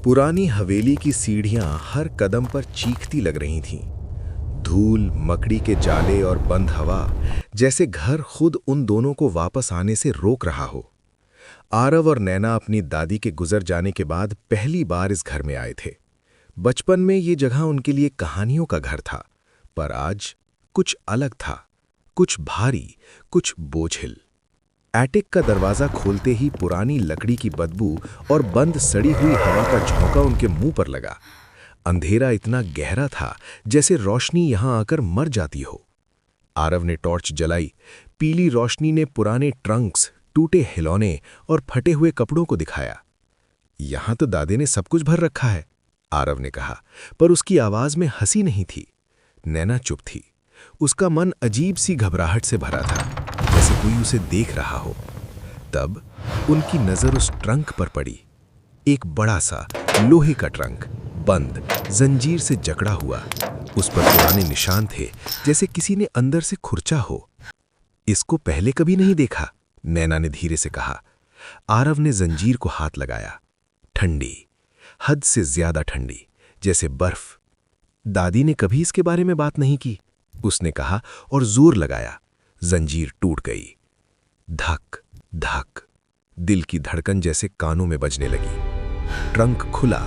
पुरानी हवेली की सीढ़ियां हर कदम पर चीखती लग रही थीं। धूल, मकड़ी के जाले और बंद हवा, जैसे घर खुद उन दोनों को वापस आने से रोक रहा हो। आरव और नैना अपनी दादी के गुजर जाने के बाद पहली बार इस घर में आए थे। बचपन में ये जगह उनके लिए कहानियों का घर था, पर आज कुछ अलग था, कुछ भारी, कुछ बोझिल। एटिक का दरवाजा खोलते ही पुरानी लकड़ी की बदबू और बंद सड़ी हुई हवा का झोंका उनके मुंह पर लगा। अंधेरा इतना गहरा था जैसे रोशनी यहां आकर मर जाती हो। आरव ने टॉर्च जलाई। पीली रोशनी ने पुराने ट्रंक्स, टूटे खिलौने और फटे हुए कपड़ों को दिखाया। यहां तो दादी ने सब कुछ भर रखा है, आरव ने कहा, पर उसकी आवाज में हंसी नहीं थी। नैना चुप थी। उसका मन अजीब सी घबराहट से भरा था, जैसे कोई उसे देख रहा हो। तब उनकी नजर उस ट्रंक पर पड़ी। एक बड़ा सा लोहे का ट्रंक, बंद, जंजीर से जकड़ा हुआ। उस पर पुराने निशान थे, जैसे किसी ने अंदर से खुरचा हो। इसको पहले कभी नहीं देखा, नैना ने धीरे से कहा। आरव ने जंजीर को हाथ लगाया। ठंडी, हद से ज्यादा ठंडी, जैसे बर्फ। दादी ने कभी इसके बारे में बात नहीं की, उसने कहा और जोर लगाया। जंजीर टूट गई। धक धक, दिल की धड़कन जैसे कानों में बजने लगी। ट्रंक खुला।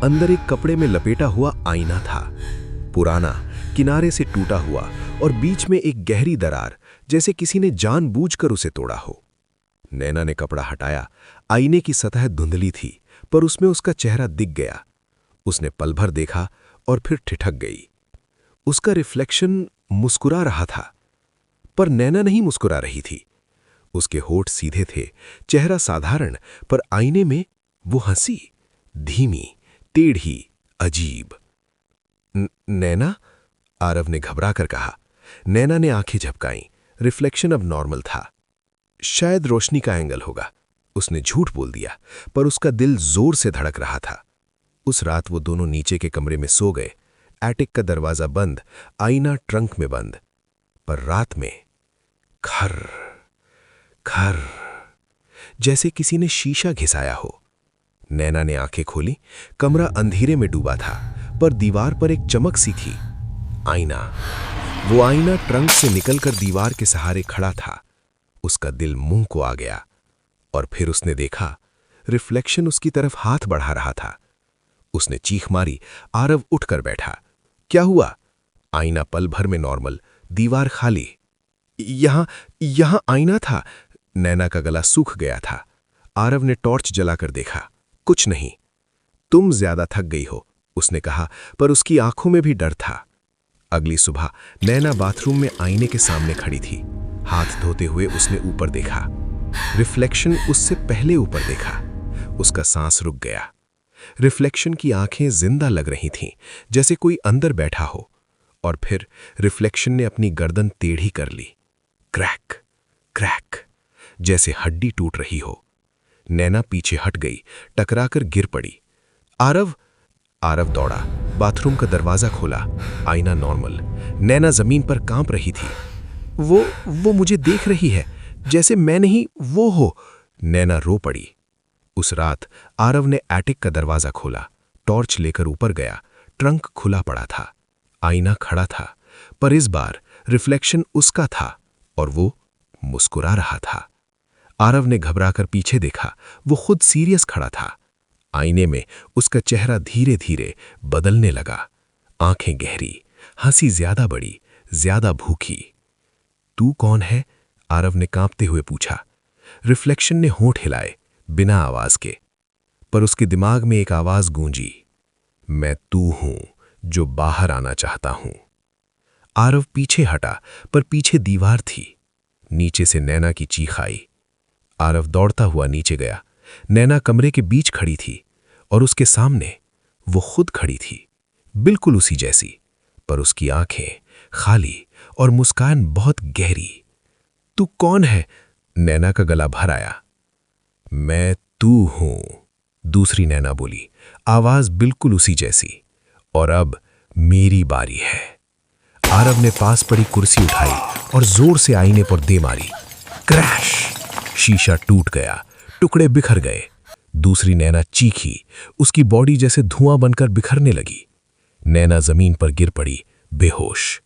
अंदर एक कपड़े में लपेटा हुआ आईना था, पुराना, किनारे से टूटा हुआ और बीच में एक गहरी दरार, जैसे किसी ने जानबूझकर उसे तोड़ा हो। नैना ने कपड़ा हटाया। आईने की सतह धुंधली थी, पर उसमें उसका चेहरा दिख गया। उसने पल भर देखा और फिर ठिठक गई। उसका रिफ्लेक्शन मुस्कुरा रहा था, पर नैना नहीं मुस्कुरा रही थी। उसके होठ सीधे थे, चेहरा साधारण, पर आईने में वो हंसी, धीमी, टेढ़ी, अजीब। नैना, आरव ने घबरा कर कहा। नैना ने आंखें झपकाईं। रिफ्लेक्शन अब नॉर्मल था। शायद रोशनी का एंगल होगा, उसने झूठ बोल दिया, पर उसका दिल जोर से धड़क रहा था। उस रात वो दोनों नीचे के कमरे में सो गए। एटिक का दरवाजा बंद, आईना ट्रंक में बंद, पर रात में खर खर, जैसे किसी ने शीशा घिसाया हो। नैना ने आंखें खोली। कमरा अंधेरे में डूबा था, पर दीवार पर एक चमक सी थी। आईना। वो आईना ट्रंक से निकलकर दीवार के सहारे खड़ा था। उसका दिल मुंह को आ गया, और फिर उसने देखा, रिफ्लेक्शन उसकी तरफ हाथ बढ़ा रहा था। उसने चीख मारी। आरव उठकर बैठा। क्या हुआ? आईना पल भर में नॉर्मल, दीवार खाली। यहां आईना था। नैना का गला सूख गया था। आरव ने टॉर्च जलाकर देखा। कुछ नहीं। तुम ज्यादा थक गई हो, उसने कहा, पर उसकी आंखों में भी डर था। अगली सुबह नैना बाथरूम में आईने के सामने खड़ी थी। हाथ धोते हुए उसने ऊपर देखा। रिफ्लेक्शन उससे पहले ऊपर देखा। उसका सांस रुक गया। रिफ्लेक्शन की आंखें जिंदा लग रही थीं, जैसे कोई अंदर बैठा हो। और फिर रिफ्लेक्शन ने अपनी गर्दन टेढ़ी कर ली। क्रैक क्रैक, जैसे हड्डी टूट रही हो। नैना पीछे हट गई, टकराकर गिर पड़ी। आरव दौड़ा, बाथरूम का दरवाजा खोला। आईना नॉर्मल। नैना जमीन पर कांप रही थी। वो मुझे देख रही है, जैसे मैं नहीं वो हो। नैना रो पड़ी। उस रात आरव ने एटिक का दरवाजा खोला, टॉर्च लेकर ऊपर गया। ट्रंक खुला पड़ा था। आईना खड़ा था, पर इस बार रिफ्लेक्शन उसका था, और वो मुस्कुरा रहा था। आरव ने घबराकर पीछे देखा। वो खुद सीरियस खड़ा था। आईने में उसका चेहरा धीरे धीरे बदलने लगा। आंखें गहरी, हंसी ज्यादा बड़ी, ज्यादा भूखी। तू कौन है? आरव ने कांपते हुए पूछा। रिफ्लेक्शन ने होंठ हिलाए, बिना आवाज के, पर उसके दिमाग में एक आवाज गूंजी। मैं तू हूं जो बाहर आना चाहता हूं। आरव पीछे हटा, पर पीछे दीवार थी। नीचे से नैना की चीख आई। आरव दौड़ता हुआ नीचे गया। नैना कमरे के बीच खड़ी थी, और उसके सामने वो खुद खड़ी थी, बिल्कुल उसी जैसी, पर उसकी आंखें खाली और मुस्कान बहुत गहरी। तू कौन है? नैना का गला भर आया। मैं तू हूं, दूसरी नैना बोली, आवाज बिल्कुल उसी जैसी। और अब मेरी बारी है। आरव ने पास पड़ी कुर्सी उठाई और जोर से आईने पर दे मारी। क्रैश! शीशा टूट गया, टुकड़े बिखर गए। दूसरी नैना चीखी, उसकी बॉडी जैसे धुआं बनकर बिखरने लगी। नैना जमीन पर गिर पड़ी, बेहोश।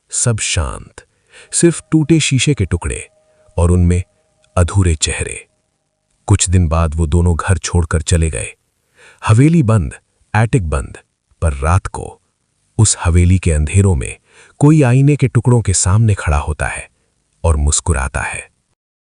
सब शांत, सिर्फ टूटे शीशे के टुकड़े और उनमें अधूरे चेहरे। कुछ दिन बाद वो दोनों घर छोड़कर चले गए। हवेली बंद, एटिक बंद, पर रात को उस हवेली के अंधेरों में कोई आईने के टुकड़ों के सामने खड़ा होता है और मुस्कुराता है।